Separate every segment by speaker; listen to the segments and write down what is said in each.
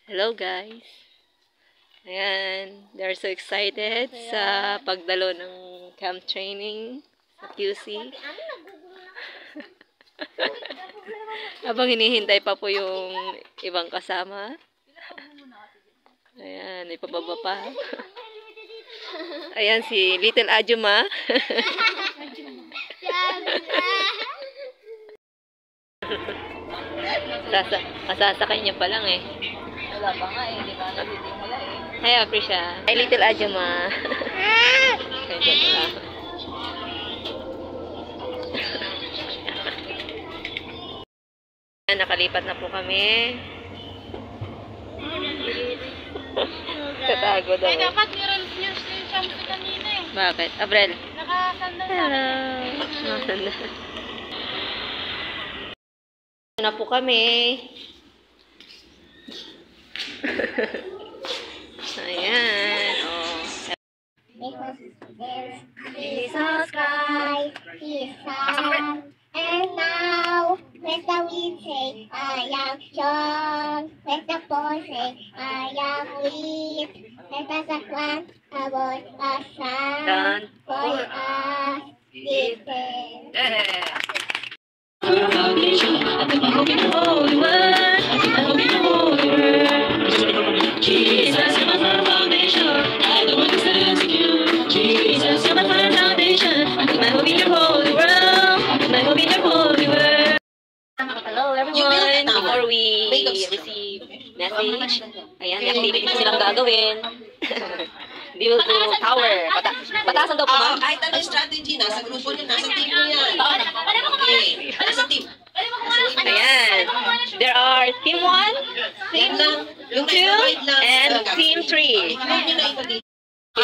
Speaker 1: Hello guys. Ayan, they're so excited sa pagdalo ng camp training sa QC. Habang hinihintay pa po yung ibang kasama. Ayan, ipababa pa. Ayan si Little Ajuma. Masasakay niya pa lang eh.
Speaker 2: Wala pa nga eh, di ba? Nagtitimula eh.
Speaker 1: Hi, Aprisha. Hi, Little Ajuma. Nakalipat na po kami. Katago daw.
Speaker 2: Ay, dapat meron yung shampoo kanina eh.
Speaker 1: Bakit? Abrel?
Speaker 2: Nakasandal na.
Speaker 1: Hello. Nakasandal. Na po kami. Ayan. Oh.
Speaker 3: Jesus Christ, His Son, and now let the wind say, I am strong. Let the poor say, I am weak. Let us plant about the sun for us this day.
Speaker 4: Jesus, you're my firm foundation. I don't understand you. Jesus, you're my firm foundation. My hope in your holy world. My hope in your holy world.
Speaker 1: Hello everyone! Before we receive message, ayan, may activity na silang gagawin. We will do tower. Pataasan daw po ba?
Speaker 5: Kahit ano yung strategy, nasa grupo nyo, nasa team nyo yan. Okay, nasa team.
Speaker 1: Ayan. There are Team 1, Team 2, and Team 3.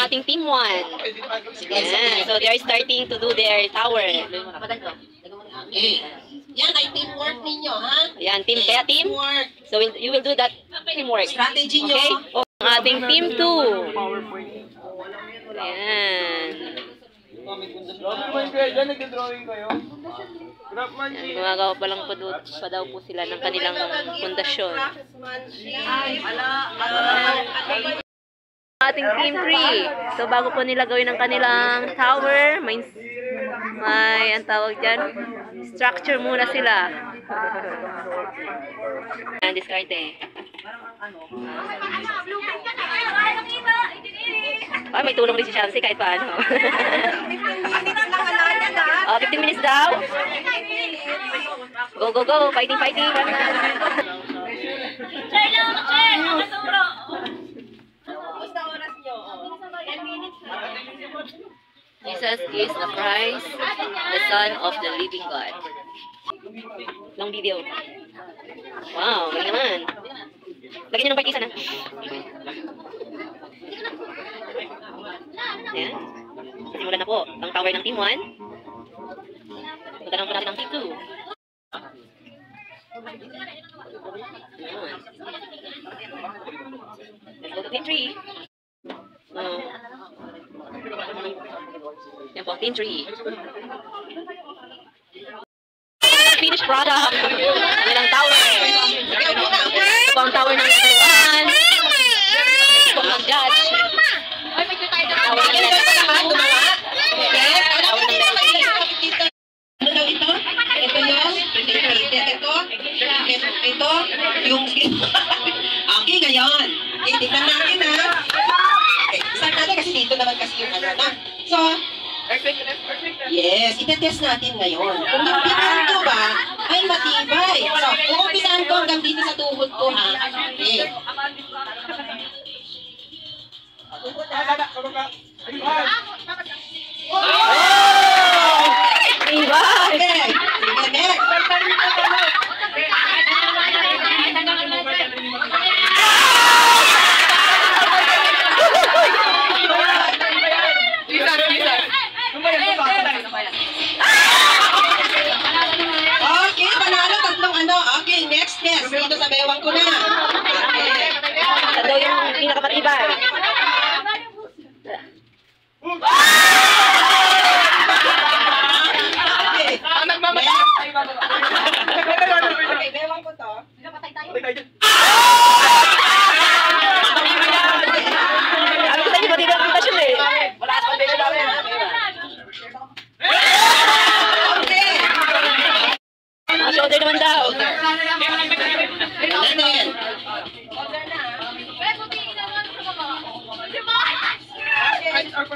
Speaker 1: Ating Team 1. Ayan. So they are starting to do their tower.
Speaker 5: Okay. Yan ay teamwork ninyo, ha?
Speaker 1: Ayan, team. Kaya team. So you will do that teamwork.
Speaker 5: Strategy nyo.
Speaker 1: Okay? O, ang ating Team 2. Ayan. Ayan, gumagawa pa lang pa daw po sila ng kanilang pundasyon. Ating Team 3. So bago po nila gawin ang kanilang tower, may ang tawag dyan, structure muna sila. Ayan, diskarte. Ay, may tulong rin si Shamsi kahit paano. 15 minutes daw. Go, go, go. Fighting, fighting. Jesus is the Christ, the Son of the living God. Long video. Wow, galing naman. Lagyan nyo ng partisan, ha? Ayan. Simulan na po ang tower ng Team 1. Punta naman po natin ang Team 2. Let's go to Team 3. Yan po, Team 3. Finished product. Yan ang tower. Ito po ang tower ng level 1. Ito po ang judge. Tower ng level 2. Tower ng level 3.
Speaker 5: Ito, yung okay, ngayon. Okay, tignan natin, ha? Okay, start natin kasi dito naman kasi yung ano, na. So, yes, itetest natin ngayon. Kung yung pinang ko ba ay matibay. So, umumpisahan ko hanggang dito sa tuhod ko, ha? Okay. Okay. Sige, next. Okay, panalo tatlong ano. Okay, next test. Dito sa bewang ko na. Okay.
Speaker 1: Ito daw yung pinakamatibay.
Speaker 5: Okay, bewang ko to.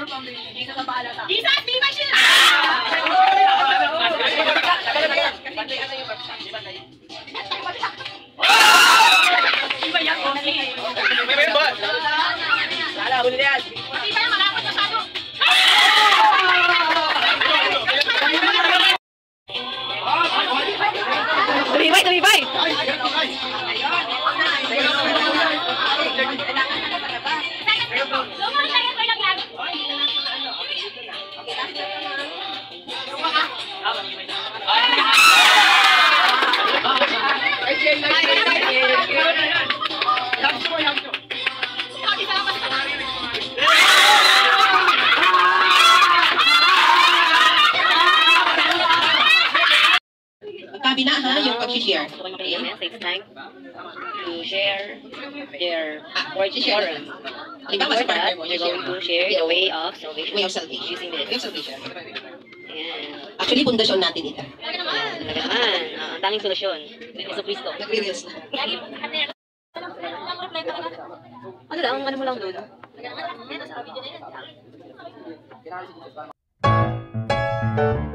Speaker 1: Jesus, be my shield! Tumibay, tumibay!
Speaker 5: Kabila ha, yung pag-share.
Speaker 1: Takes time to share their word
Speaker 5: Share.
Speaker 1: forum.
Speaker 5: Halimbawa sa partner mo,
Speaker 1: They're
Speaker 5: share
Speaker 1: going to share the way of salvation.
Speaker 5: Way of salvation.
Speaker 1: Using this.
Speaker 5: Way of salvation.
Speaker 1: Ayan.
Speaker 5: Actually, pundasyon natin ito.
Speaker 1: Talaga naman. Ang tanging solusyon. Yeso Cristo.
Speaker 5: Nagre-reels na.
Speaker 1: Ano lang, ano mo lang doon?
Speaker 3: Thank you.